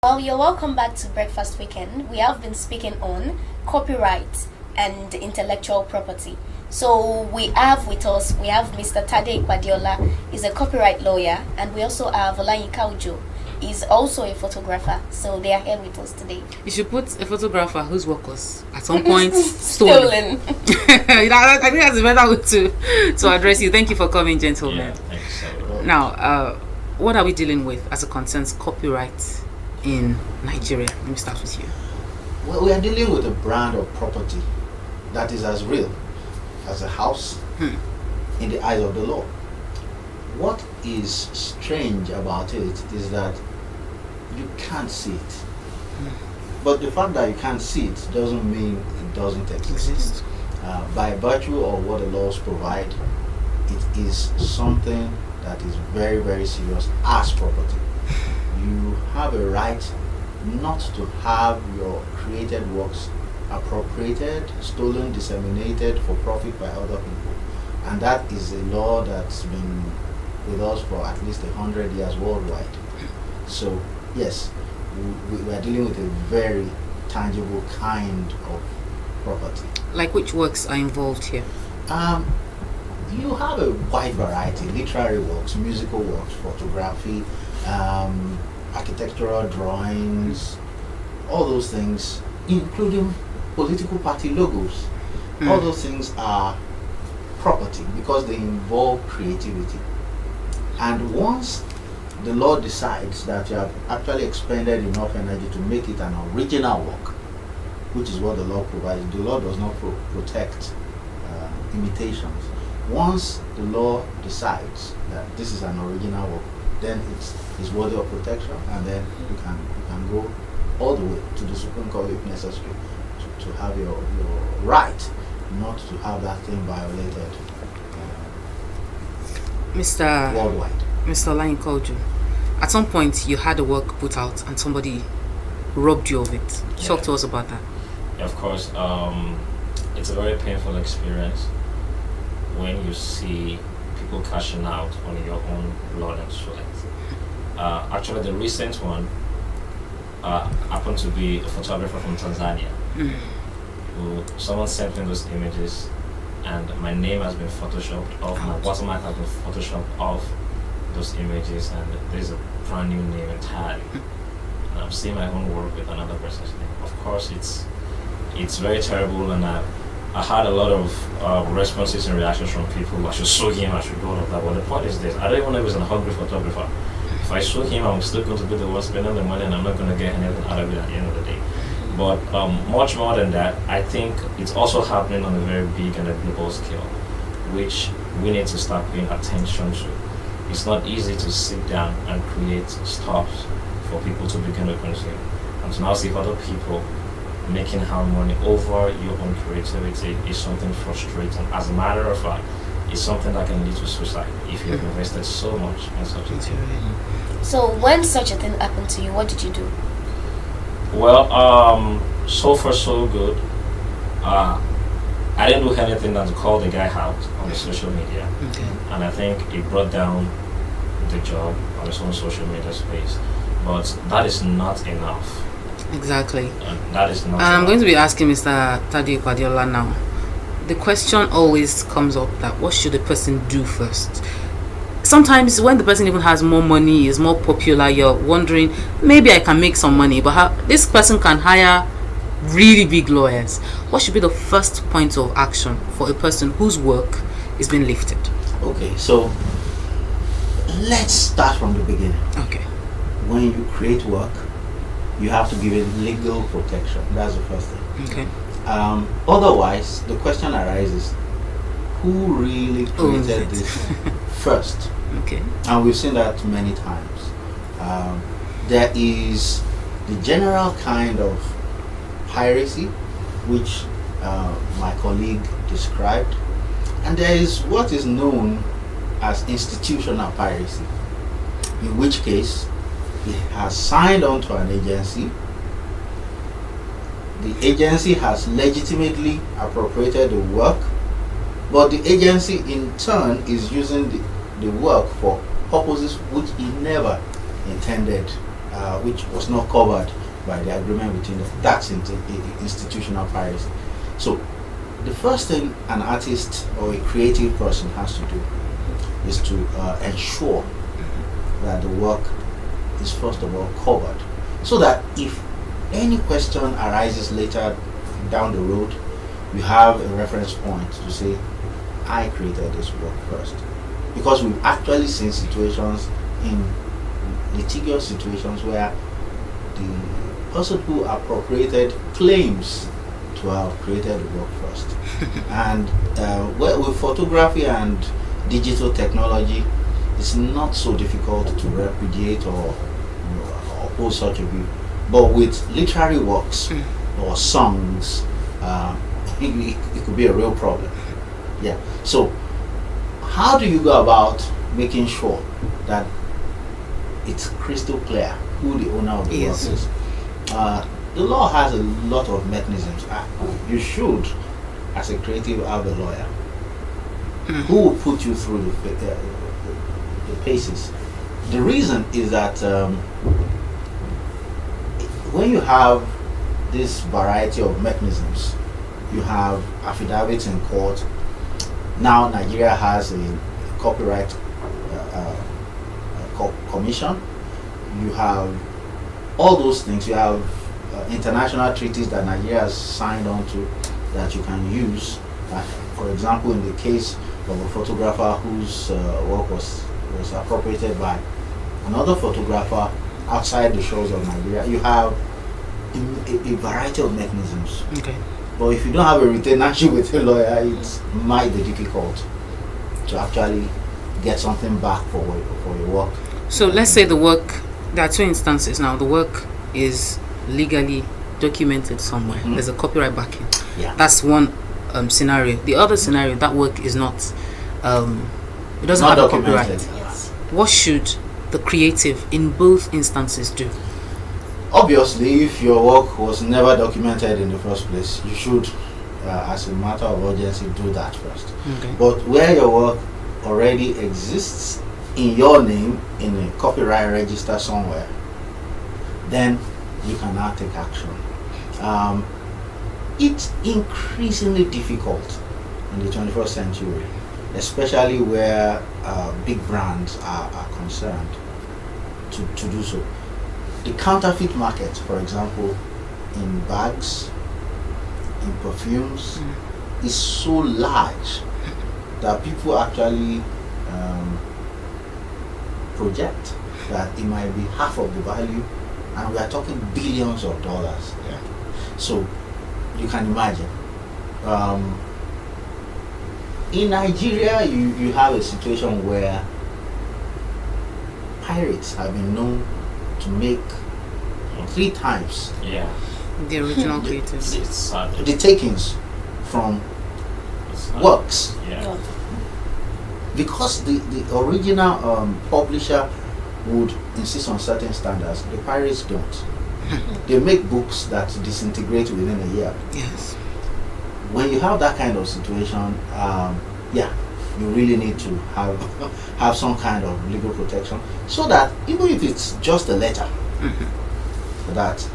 Well, you're welcome back to Breakfast Weekend. We have been speaking on copyright and intellectual property. So we have Mr. Tade Badiola, he's a copyright lawyer, and we also have Olayinka Ujo, is also a photographer. So they are here with us today. You should put a photographer whose work was at some point stolen. I think that's a better way to address you. Thank you for coming, gentlemen. Yeah, thanks so much. Now, what are we dealing with as it concerns copyright in Nigeria? Let me start with you. Well, we are dealing with a brand of property that is as real as a house in the eyes of the law. What is strange about it is that you can't see it. But the fact that you can't see it doesn't mean it doesn't exist. By virtue of what the laws provide, it is something that is very, very serious as property. You have a right not to have your created works appropriated, stolen, disseminated for profit by other people. And that is a law that's been with us for at least 100 years worldwide. So yes, we are dealing with a very tangible kind of property. Like which works are involved here? You have a wide variety: literary works, musical works, photography, architectural drawings, all those things, including political party logos. All those things are property because they involve creativity. And once the law decides that you have actually expended enough energy to make it an original work, which is what the law provides, the law does not protect imitations. Once the law decides that this is an original work, then it's worthy of protection, and then you can go all the way to the Supreme Court if necessary to have your right not to have that thing violated worldwide. Mr. Olayinka Ujo, at some point you had a work put out and somebody robbed you of it. Talk to us about that. Of course, it's a very painful experience when you see people cashing out on your own blood and sweat. Actually, the recent one happened to be a photographer from Tanzania. Someone sent me those images, and my name has been photoshopped off, my watermark has been photoshopped off those images, and there's a brand new name entirely. And I'm seeing my own work with another person's name. Of course, it's very terrible, and I had a lot of responses and reactions from people. I should sue him, I should do all of that. But the point is this: I don't even know if he's a hungry photographer. If I sue him, I'm still going to be the one spending the money, and I'm not going to get anything out of it at the end of the day. But much more than that, I think it's also happening on a very big and a global scale, which we need to start paying attention to. It's not easy to sit down and create stuff for people to begin to consume. And to now see other people making hard money over your own creativity is something frustrating. As a matter of fact, it's something that can lead to suicide if you've invested so much in such a thing. So when such a thing happened to you, what did you do? Well, so far so good. I didn't do anything than to call the guy out on the social media. And I think it brought down the job on his own social media space. But that is not enough. Exactly. That is not I'm enough. going to be asking Mr. Tade Badiola now. The question always comes up that what should a person do first? Sometimes when the person even has more money, is more popular, you're wondering, maybe I can make some money, but how this person can hire really big lawyers. What should be the first point of action for a person whose work is being lifted? Okay, so let's start from the beginning. Okay. When you create work, you have to give it legal protection. That's the first thing. Okay. Otherwise, the question arises: who really created this first? Okay. And we've seen that many times. There is the general kind of piracy, which my colleague described, and there is what is known as institutional piracy, in which case he has signed on to an agency. The agency has legitimately appropriated the work, but the agency in turn is using the work for purposes which he never intended which was not covered by the agreement between them. That's institutional piracy. So the first thing an artist or a creative person has to do is to ensure that the work is first of all covered, so that if any question arises later down the road, you have a reference point to say, I created this work first. Because we've actually seen situations, in litigious situations, where the person who appropriated claims to have created the work first. And with photography and digital technology, it's not so difficult to repudiate or oppose such a view. But with literary works or songs, it could be a real problem. Yeah. So, how do you go about making sure that it's crystal clear who the owner of the work is? The law has a lot of mechanisms. You should, as a creative, have a lawyer who will put you through the paces. The reason is that when you have this variety of mechanisms, you have affidavits in court. Now Nigeria has a copyright commission. You have all those things. You have international treaties that Nigeria has signed on to that you can use. For example, in the case of a photographer whose work was appropriated by another photographer outside the shores of Nigeria, you have a variety of mechanisms. Okay. But if you don't have a retainership with a lawyer, it might be difficult to actually get something back for your work. So let's say the work, there are two instances now. The work is legally documented somewhere. There's a copyright backing. Yeah. That's one scenario. The other scenario, that work is not, it doesn't Not have a documented. copyright. Yes. What should the creative in both instances do? Obviously, if your work was never documented in the first place, you should, as a matter of urgency, do that first. Okay. But where your work already exists in your name in a copyright register somewhere, then you can now take action. It's increasingly difficult in the 21st century, especially where big brands are concerned, to do so. The counterfeit market, for example, in bags, in perfumes, is so large that people actually project that it might be half of the value, and we are talking billions of dollars. Yeah. So you can imagine. In Nigeria, you have a situation where pirates have been known to make 3 times Yeah. The original creators. It's sad. the takings from It's sad. works, Yeah. No. because the original publisher would insist on certain standards. The pirates don't. They make books that disintegrate within a year. Yes. When you have that kind of situation, you really need to have some kind of legal protection, so that even if it's just a letter that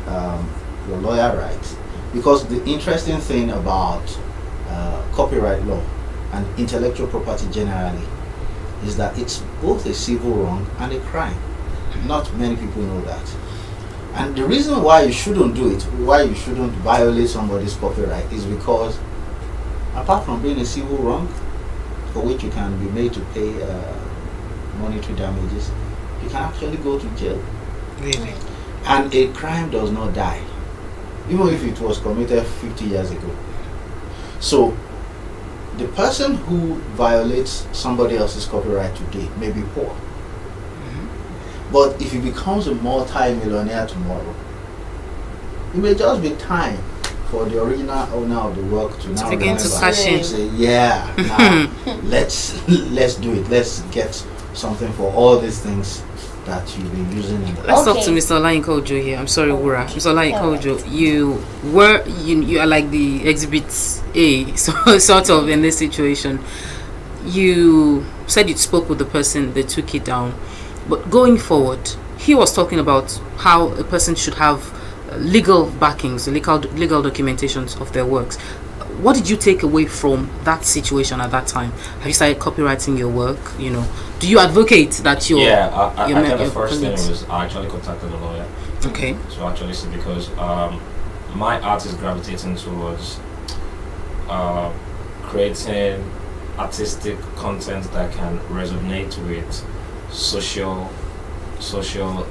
your lawyer writes, because the interesting thing about copyright law and intellectual property generally is that it's both a civil wrong and a crime. Not many people know that. And the reason why you shouldn't do it, why you shouldn't violate somebody's copyright, is because apart from being a civil wrong, for which you can be made to pay monetary damages, you can actually go to jail. Really. And a crime does not die, even if it was committed 50 years ago. So the person who violates somebody else's copyright today may be poor. But if he becomes a multi-millionaire tomorrow, it may just be time for the original owner of the work to now begin to remember cash in. and say, yeah, now let's do it. Let's get something for all these things that you've been using in the Let's talk to Okay. Mr. Olayinka Ojo here. I'm sorry, Wura. Mr. Olayinka Alright. Ojo, you are like the exhibit A, so sort of in this situation. You said you spoke with the person, they took it down. But going forward, he was talking about how a person should have legal backings, legal documentations of their works. What did you take away from that situation at that time? Have you started copywriting your work? You know, do you advocate that your I your think the your first thing colleagues- was I actually contacted a lawyer. Okay. So actually see, because my art is gravitating towards creating artistic content that can resonate with social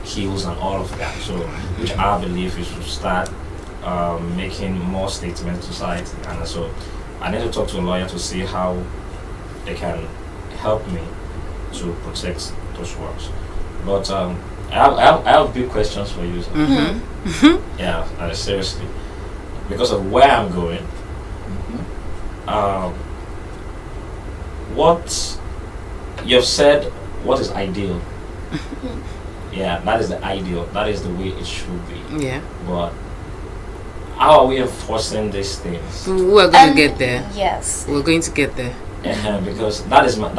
cues and all of that. So which I believe we should start making more statements to society, and so I need to talk to a lawyer to see how they can help me to protect those works. But I have big questions for you. Sir. Mm-hmm. Yeah, seriously, because of where I'm going. What you've said, what is ideal? Yeah, that is the ideal. That is the way it should be. Yeah. But how are we enforcing these things? We're going to get there. Yes. We're going to get there. Because that's my.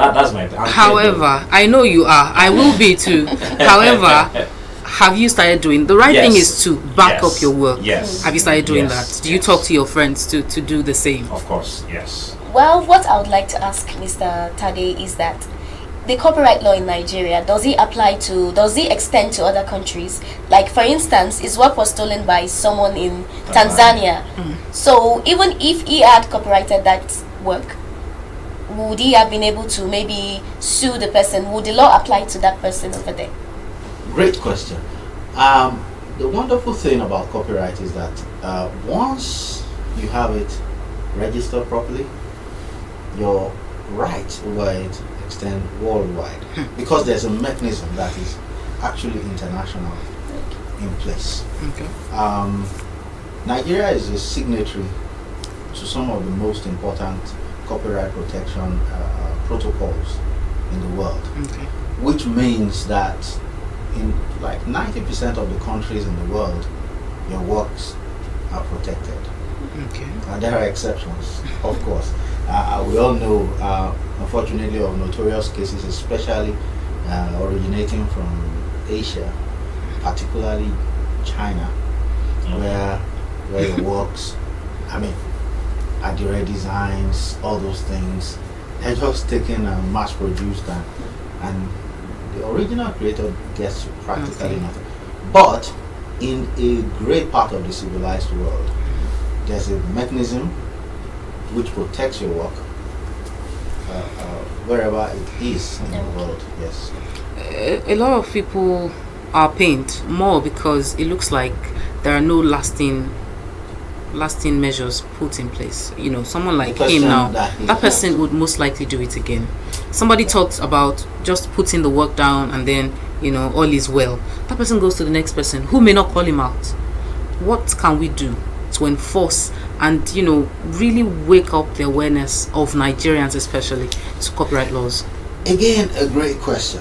However, I know you are. I will be too. However, have you started doing the right thing? Is to back up your work. Yes. Have you started doing Yes. that? Do you talk to your friends to do the same? Of course, yes. Well, what I would like to ask Mr. Tade is that the copyright law in Nigeria, does it extend to other countries? Like, for instance, his work was stolen by someone in Tanzania. So even if he had copyrighted that work, would he have been able to maybe sue the person? Would the law apply to that person over there? Great question. The wonderful thing about copyright is that once you have it registered properly, your right over it extend worldwide, because there's a mechanism that is actually international in place. Okay. Nigeria is a signatory to some of the most important copyright protection protocols in the world, Okay. which means that in like 90% of the countries in the world, your works are protected. Okay. There are exceptions, of course. We all know, unfortunately, of notorious cases, especially originating from Asia, particularly China, where your works, I mean, Adire designs, all those things, they're just taken and mass produced, and the original creator gets practically nothing. But in a great part of the civilized world, there's a mechanism which protects your work wherever it is in the world. Yes. A lot of people are pained more because it looks like there are no lasting measures put in place. You know, someone like him now, that person would most likely do it again. Somebody talks about just putting the work down and then, you know, all is well. That person goes to the next person who may not call him out. What can we do to enforce and, you know, really wake up the awareness of Nigerians, especially, to copyright laws? Again, a great question.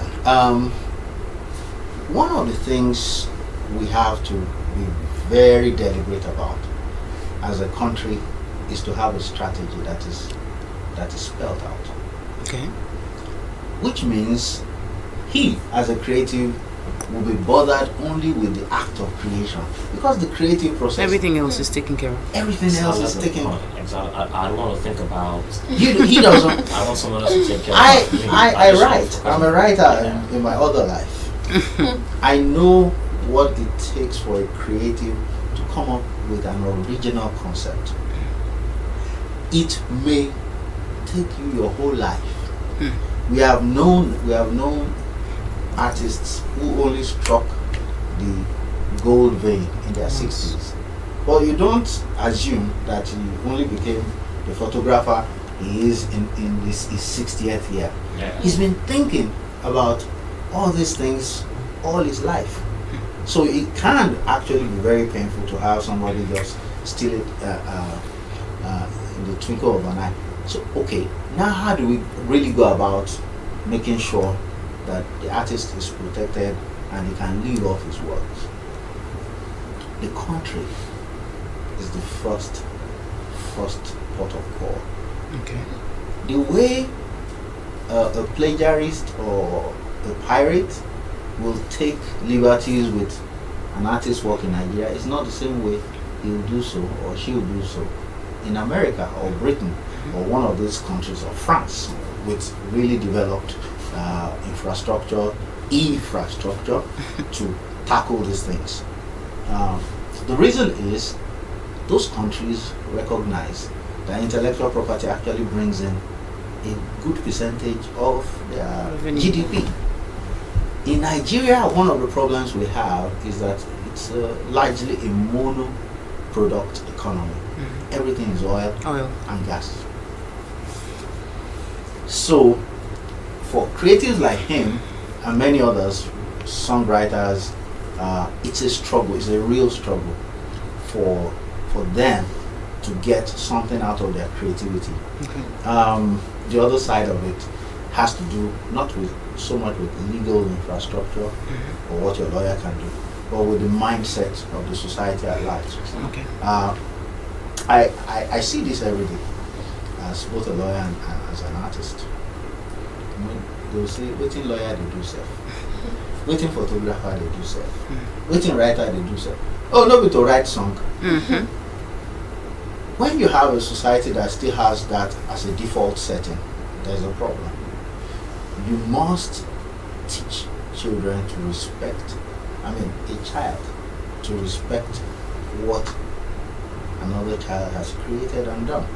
One of the things we have to be very deliberate about as a country is to have a strategy that is spelled out. Okay. Which means he, as a creative, will be bothered only with the act of creation, because the creative process, Everything else is taken care of. everything else is taken. Exactly. I don't want to think about. He doesn't. I want someone else to take care I of me. I just write. I'm a writer in my other life. I know what it takes for a creative to come up with an original concept. It may take you your whole life. We have known artists who only struck the gold vein in their 60s. But you don't assume that he only became the photographer he is in his 60th year. Yeah. He's been thinking about all these things all his life. So it can actually be very painful to have somebody just steal it in the twinkle of an eye. So, okay, now how do we really go about making sure that the artist is protected and he can live off his works? The country is the first port of call. Okay. The way a plagiarist or a pirate will take liberties with an artist's work in Nigeria is not the same way he will do so or she will do so in America or Britain or one of these countries, or France, with really developed infrastructure to tackle these things. The reason is those countries recognize that intellectual property actually brings in a good percentage of their GDP. In Nigeria, one of the problems we have is that it's largely a mono-product economy. Everything is oil and gas. So, for creatives like him and many others, songwriters, it's a struggle. It's a real struggle for them to get something out of their creativity. The other side of it has to do not with so much with legal infrastructure or what your lawyer can do, but with the mindset of the society at large. I see this every day as both a lawyer and as an artist. I mean, they'll say, waiting lawyer, they do self. Waiting photographer, they do self. Waiting writer, they do self. Oh, no, to write song. When you have a society that still has that as a default setting, there's a problem. You must teach children to respect, a child to respect what another child has created and done.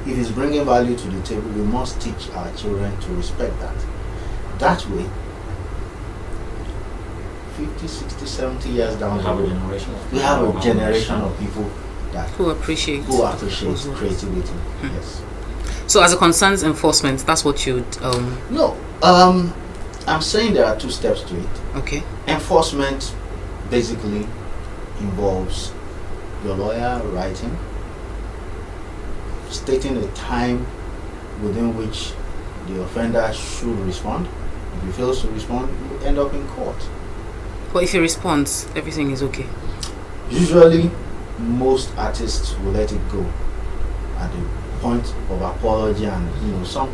If it's bringing value to the table, we must teach our children to respect that. That way, 50, 60, 70 years down the road, we have a generation of people that who appreciate creativity. Yes. So as it concerns enforcement, that's what you'd No. I'm saying there are two steps to it. Okay. Enforcement basically involves your lawyer writing, stating a time within which the offender should respond. If he fails to respond, you end up in court. But if he responds, everything is okay. Usually, most artists will let it go at the point of apology and some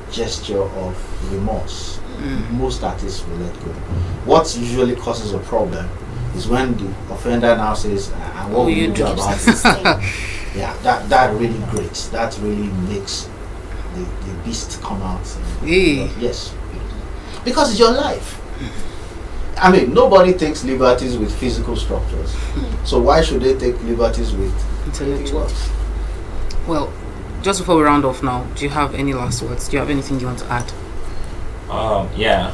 gesture of remorse. Most artists will let go. What usually causes a problem is when the offender now says, "And what will you do about it?" Yeah, that really grates. That really makes the beast come out. Yes, because it's your life. Nobody takes liberties with physical structures. So why should they take liberties with intellectual? Well, just before we round off now, do you have any last words? Do you have anything you want to add? Yeah.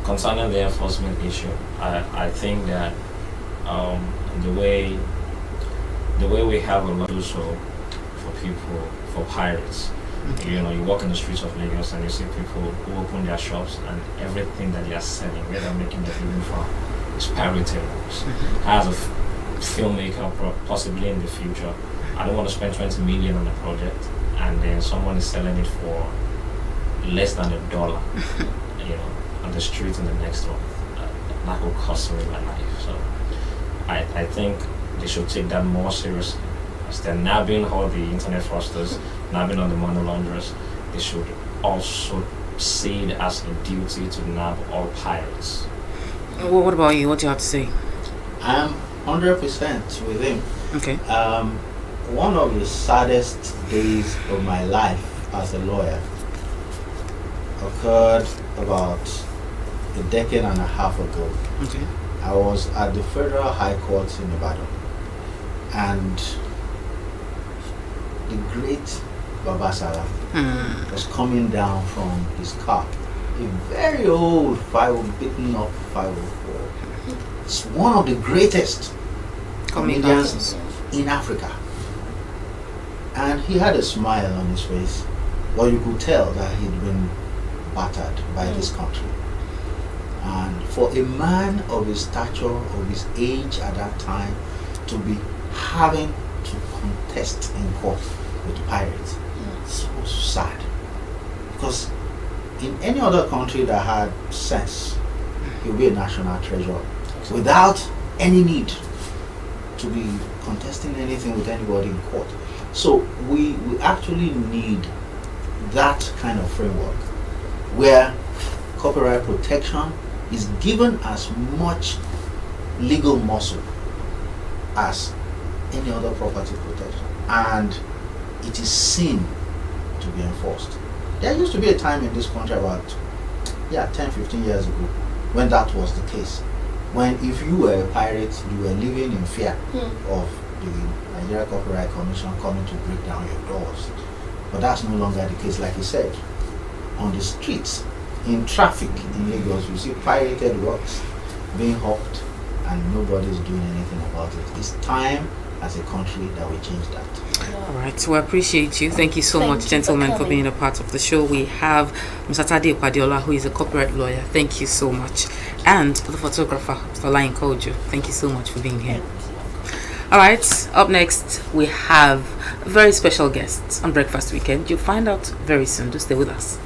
Concerning the enforcement issue, I think that the way we have a lot to do so for pirates. You walk in the streets of Lagos and you see people who open their shops and everything that they are selling, where they're making their living from, is pirated books. As a filmmaker, possibly in the future, I don't want to spend 20 million on a project and then someone is selling it for less than $1, on the street in the next one. That will cost me my life. So I think they should take that more seriously. As they're nabbing all the internet fraudsters, nabbing all the money launderers, they should also see it as a duty to nab all pirates. Well, what about you? What do you have to say? I'm 100% with him. Okay. One of the saddest days of my life as a lawyer occurred about a decade and a half ago. Okay. I was at the Federal High Court in Ibadan, and the great Baba Salah was coming down from his car, a very old beaten up 504. It's one of the greatest comedians in Africa, and he had a smile on his face, but you could tell that he'd been battered by this country. And for a man of his stature, of his age at that time, to be having to contest in court with pirates, it's so sad. Because in any other country that had sense, he would be a national treasure without any need to be contesting anything with anybody in court. So we actually need that kind of framework where copyright protection is given as much legal muscle as any other property protection, and it is seen to be enforced. There used to be a time in this country about 10-15 years ago when that was the case, when if you were a pirate, you were living in fear of the Nigeria Copyright Commission coming to break down your doors. But that's no longer the case. Like you said, on the streets, in traffic in Lagos, you see pirated works being hawked and nobody's doing anything about it. It's time as a country that we change that. All right, so I appreciate you. Thank you so Thank much, you for gentlemen, for coming. being a part of the show. We have Mr. Tade Kwadiola, who is a copyright lawyer. Thank you so much. And the photographer, Mr. Lion Kojo. Thank you so much for being here. All right, up next, we have a very special guest on Breakfast Weekend. You'll find out very soon. Do stay with us.